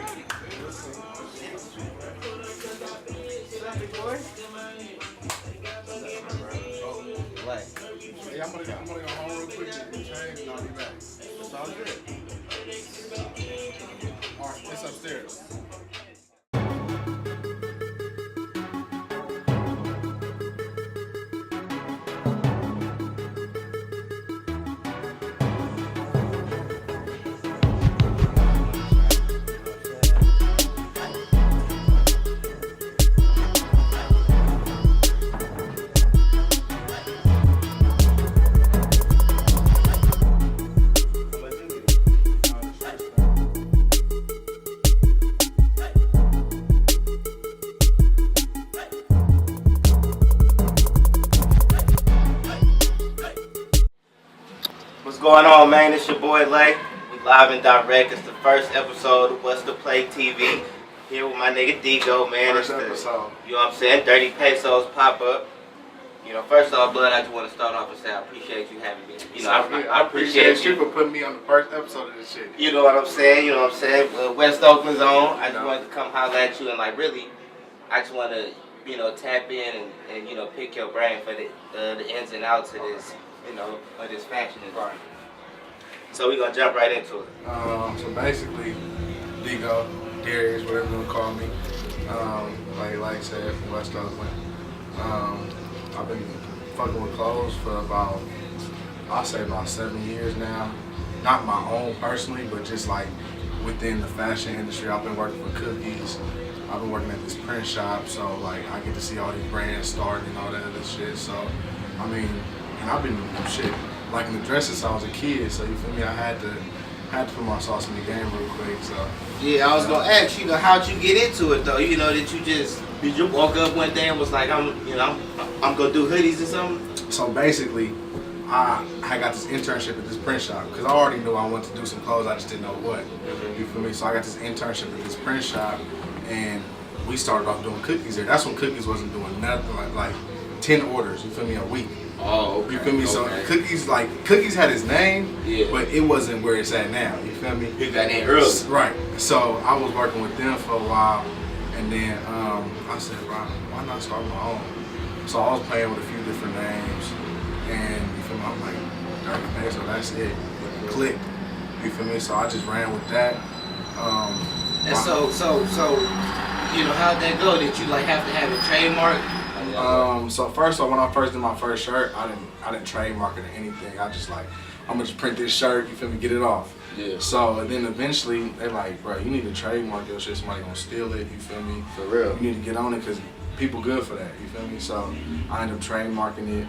Like, Hey, I'm gonna go home real quick and change and I'll be back. it's all good. Alright, it's upstairs. What's going on, man? It's your boy Lay. We live and direct. It's the first episode of What's the Play TV. Here with my nigga DGO, man. First It's the, episode. you know what I'm saying? Dirty Pesos pop up. You know, first off, Blood, I just want to start off and say I appreciate you having me. You know, I appreciate you for putting me on the first episode of this shit. You know what I'm saying? You know what I'm saying? West Oakland's on. I just wanted to come holler at you and like really, I just want to, you know, tap in and you know, pick your brain for the ins and outs of this, you know, of this fashion environment. So we're gonna jump right into it. So basically, DGO, Darius, whatever you want to call me. Like I said, from West Oakland. I've been fucking with clothes for I'll say about 7 years now. Not my own personally, but just like within the fashion industry. I've been working for Cookies. I've been working at this print shop, so like I get to see all these brands starting and all that other shit. So I mean, and I've been shit like in the dresses since I was a kid. So you feel me? I had to put my sauce in the game real quick. So yeah, I was gonna ask you, how'd you get into it though? You know, did you walk up one day and was like, I'm gonna do hoodies or something? So basically, I got this internship at this print shop because I already knew I wanted to do some clothes. I just didn't know what. You feel me? So I got this internship at this print shop, and we started off doing cookies there. That's when Cookies wasn't doing nothing, like 10 orders. You feel me? A week. Oh, okay. You feel me? So Cookies had his name, but it wasn't where it's at now. You feel me? You got in early. Right. So I was working with them for a while, and then I said, "Bro, why not start my own?" So I was playing with a few different names, and you feel me? I'm like, Dirty Pesos, that's it. Clicked. You feel me? So I just ran with that. And so, you know, how'd that go? Did you like have to have a trademark? So first off, when I first did my first shirt, I didn't trademark it or anything. I just like, I'm gonna just print this shirt, you feel me, get it off. Yeah. So and then eventually they like, bro, you need to trademark your shit. Somebody gonna steal it, you feel me? For real. You need to get on it because people good for that, you feel me? So I ended up trademarking it,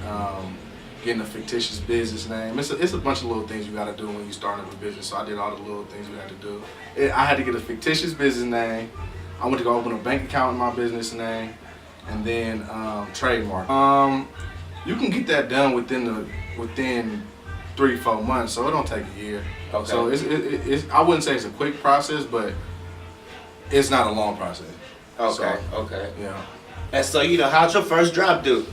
getting a fictitious business name. It's a bunch of little things you gotta do when you start up a business. So I did all the little things we had to do. I had to get a fictitious business name. I went to go open a bank account in my business name. And then trademark. You can get that done within 3-4 months, so it don't take a year. Okay. So it's I wouldn't say it's a quick process, but it's not a long process. Okay. So, Okay. Yeah. And so, you know, how'd your first drop do?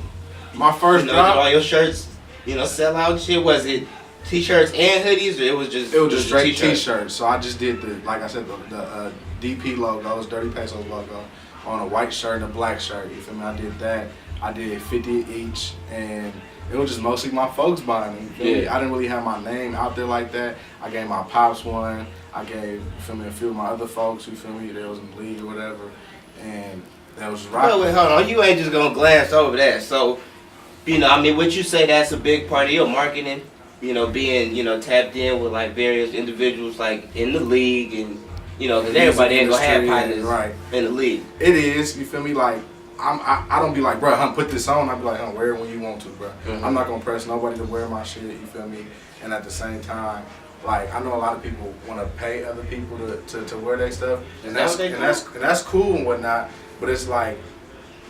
My first Did drop. all your shirts, you know, sell out and shit? Was it t-shirts and hoodies, or it was just straight t-shirts. So I just did like I said, the DP logos, Dirty Pesos logo, on a white shirt and a black shirt. You feel me? I did that. I did 50 each, and it was just mostly my folks buying them. You feel me? I didn't really have my name out there like that. I gave my pops one. I gave, you feel me, a few of my other folks, you feel me, that was in the league or whatever, and that was right. Wait, hold on. You ain't just gonna glance over that. So, you know, I mean, would you say that's a big part of your marketing? You know, being, you know, tapped in with like various individuals like in the league, and you know, because everybody ain't gonna have partners in the league. It is, you feel me? Like I don't be like, bro, put this on. I be like, wear it when you want to, bro. I'm not gonna press nobody to wear my shit. You feel me? And at the same time, like I know a lot of people want to pay other people to wear their stuff, and that's cool and whatnot. But it's like,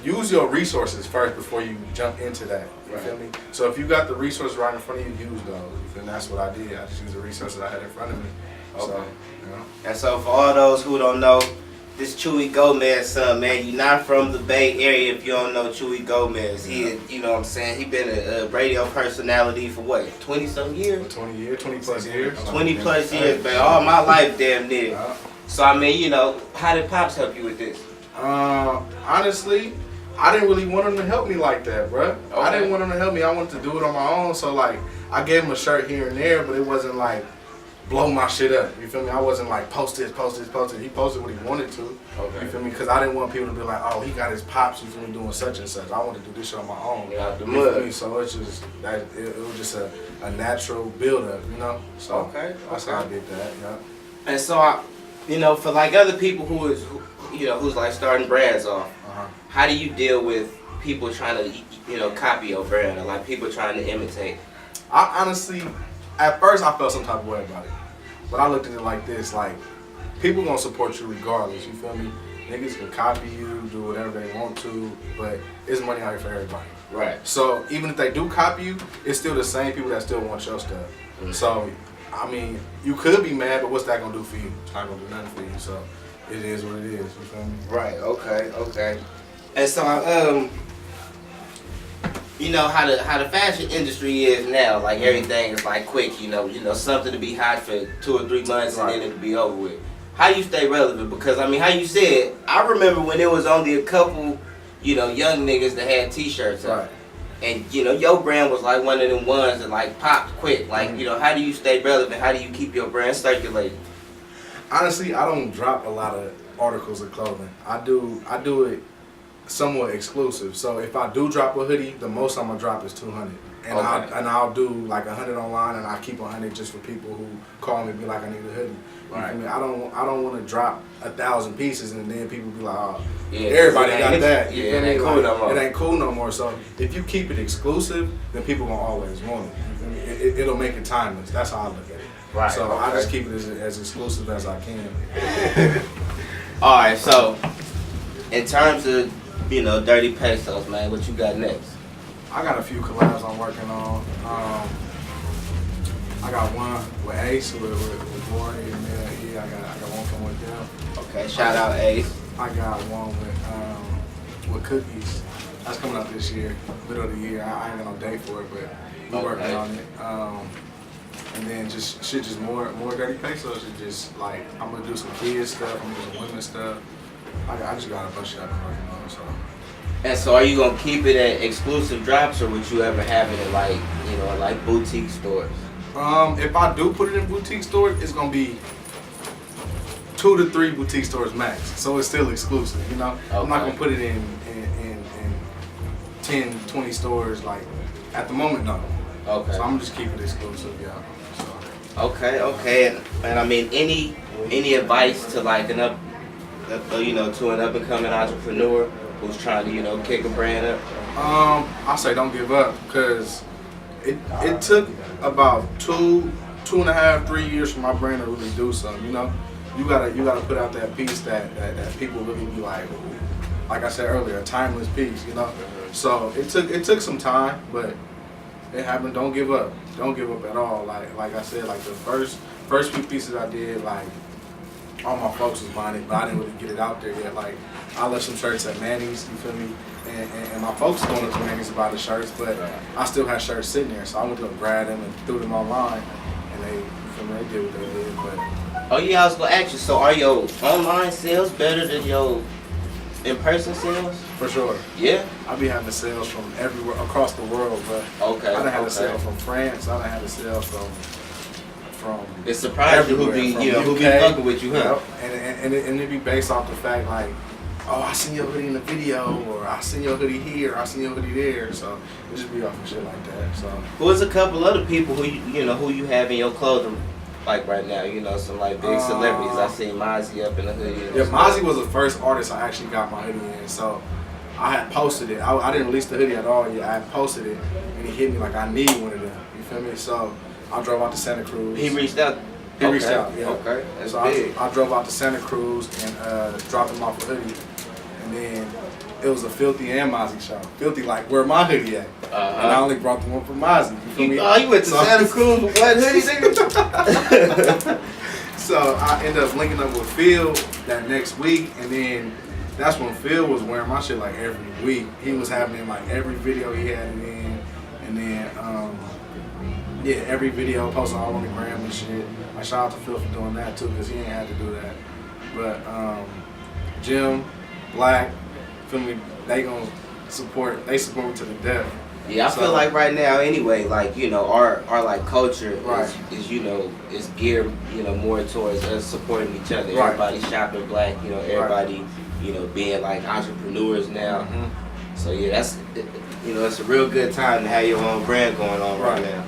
use your resources first before you jump into that. You feel me? So if you got the resources right in front of you, use those. And that's what I did. I just used the resources I had in front of me. Okay. So, you know. And so for all those who don't know, this Chewy Gomez son, man, you're not from the Bay Area if you don't know Chewy Gomez. He, you know what I'm saying, he been a radio personality for what, 20-some years? 20 plus years. 20 plus years, man. All my life, damn near. So I mean, you know, how did Pops help you with this? Honestly, I didn't really want him to help me like that, bruh. Okay. I didn't want him to help me. I wanted to do it on my own. So like, I gave him a shirt here and there, but it wasn't like blow my shit up. You feel me? I wasn't like post this, post this, post it. He posted what he wanted to. Okay. You feel me? Because I didn't want people to be like, oh, he got his Pops. You feel me? Doing such and such. I wanted to do this shit on my own. Yeah, the You feel mud. me? So it's just that it was just a natural build up, you know. So Okay. that's how I did that. Yeah. And so I, you know, for like other people who's like starting brands off, how do you deal with people trying to, you know, copy your brand or like people trying to imitate? I honestly, at first I felt some type of way about it, but I looked at it like this: like people gonna support you regardless. You feel me? Niggas can copy you, do whatever they want to, but it's money out here for everybody. Right. So even if they do copy you, it's still the same people that still want your stuff. Mm-hmm. So I mean, you could be mad, but what's that gonna do for you? It's not gonna do nothing for you. So it is what it is. You feel me? Right. Okay. Okay. And so you know how the fashion industry is now. Like everything is like quick. You know something to be hot for 2 or 3 months and then it'll be over with. How you stay relevant? Because I mean, how you said, I remember when there was only a couple, you know, young niggas that had T-shirts on. Right. And you know, your brand was like one of them ones that like popped quick. Like, you know, how do you stay relevant? How do you keep your brand circulating? Honestly, I don't drop a lot of articles of clothing. I do it somewhat exclusive. So if I do drop a hoodie, the most I'm gonna drop is 200. And Okay. I'll do like 100 online, and I keep 100 just for people who call me and be like, I need a hoodie. Right. I mean, I don't want to drop 1,000 pieces and then people be like, oh, Yeah, everybody it got ain't- that. yeah, You feel it me? ain't cool no more. It ain't cool no more. So if you keep it exclusive, then people gonna always want it. You feel me? It'll make it timeless. That's how I look at it. Right, So I okay. just keep it as exclusive as I can. All right, so in terms of, you know, Dirty Pesos, man, what you got next? I got a few collabs I'm working on. I got one with Ace with Glory and I got one from with them. Okay, shout out Ace. I got one with Cookies. That's coming out this year, middle of the year. I ain't got no date for it, but we're working on it. And then just more Dirty Pesos. And just like I'm gonna do some kids stuff. I'm gonna do some women stuff. I just got a bunch of shit I'm working on. So. And so are you going to keep it at exclusive drops or would you ever have it in like, you know, like boutique stores? If I do put it in boutique stores, it's gonna be 2 to 3 boutique stores max. So it's still exclusive, you know? Okay. I'm not gonna put it in 10, 20 stores like at the moment, no. Okay. So I'm gonna just keep it exclusive, yeah. So. Okay. And I mean, any advice to like an up and coming entrepreneur who's trying to, you know, kick a brand up? I say don't give up, because it took about 2.5, 3 years for my brand to really do something. You know, you gotta put out that piece that people really be like I said earlier, a timeless piece. You know, so it took some time, but it happened. Don't give up. Don't give up at all. Like I said, like the first few pieces I did, like all my folks was buying it, but I didn't really get it out there yet. Like I left some shirts at Manny's, you feel me? And my folks going up to Manny's to buy the shirts, but I still had shirts sitting there, so I went to grab them and threw them online, and they, you feel me? They did what they did, but. Oh yeah, I was gonna ask you. So are your online sales better than your in-person sales? For sure. Yeah. I be having sales from everywhere across the world, but Okay. I done had a sale from France. I done had a sale from It's surprising who be everywhere, who be UK. fucking with you, huh? Yep. And it be based off the fact like, oh, I seen your hoodie in the video, or I seen your hoodie here, or I seen your hoodie there. So it just be off of shit like that. So Who's a couple other people who who you have in your clothing like right now? You know, some like big celebrities. I seen Mozzie up in the hoodie. and yeah, stuff. Mozzie was the first artist I actually got my hoodie in. So I had posted it. I didn't release the hoodie at all yet. I had posted it, and he hit me like, I need one of them. You feel me? So I drove out to Santa Cruz. He reached out. He reached out, yeah. Okay, that's So big. I drove out to Santa Cruz and dropped him off a hoodie. And then it was a Filthy and Mozzie show. Filthy like, where my hoodie at? And I only brought the one for Mozzie. You feel me? You went to Santa Cruz with what hoodie, nigga? So I ended up linking up with Phil that next week, and then that's when Phil was wearing my shit like every week. He was having it in like every video he had it in, and then every video posted all on the gram and shit. I shout out to Phil for doing that too, because he ain't had to do that. But Jim, Black, feel me, they gonna support. They support me to the death. Yeah, I feel like right now anyway, like, you know, our like culture Right. is you know, is geared, you know, more towards us supporting each other. Right. Everybody shopping black, you know, everybody, you know, being like entrepreneurs now. So yeah, that's, you know, it's a real good time to have your own brand going on right now.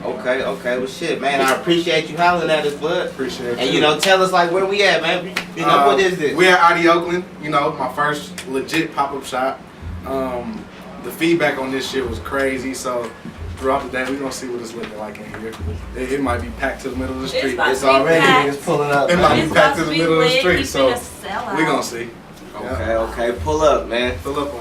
Okay, well shit, man, I appreciate you hollering at us, bud. Appreciate it. And you know, tell us like where we at, man. You know, what is this? We're at ID Oakland, you know, my first legit pop-up shop. The feedback on this shit was crazy, so throughout the day we're gonna see what it's looking like in here. It might be packed to the middle of the street. about It's to be already packed. niggas pulling up. It man. might be It's packed about to the to be middle of the lit. street, You so finna sell out. we're gonna see. Okay, pull up, man. Pull up on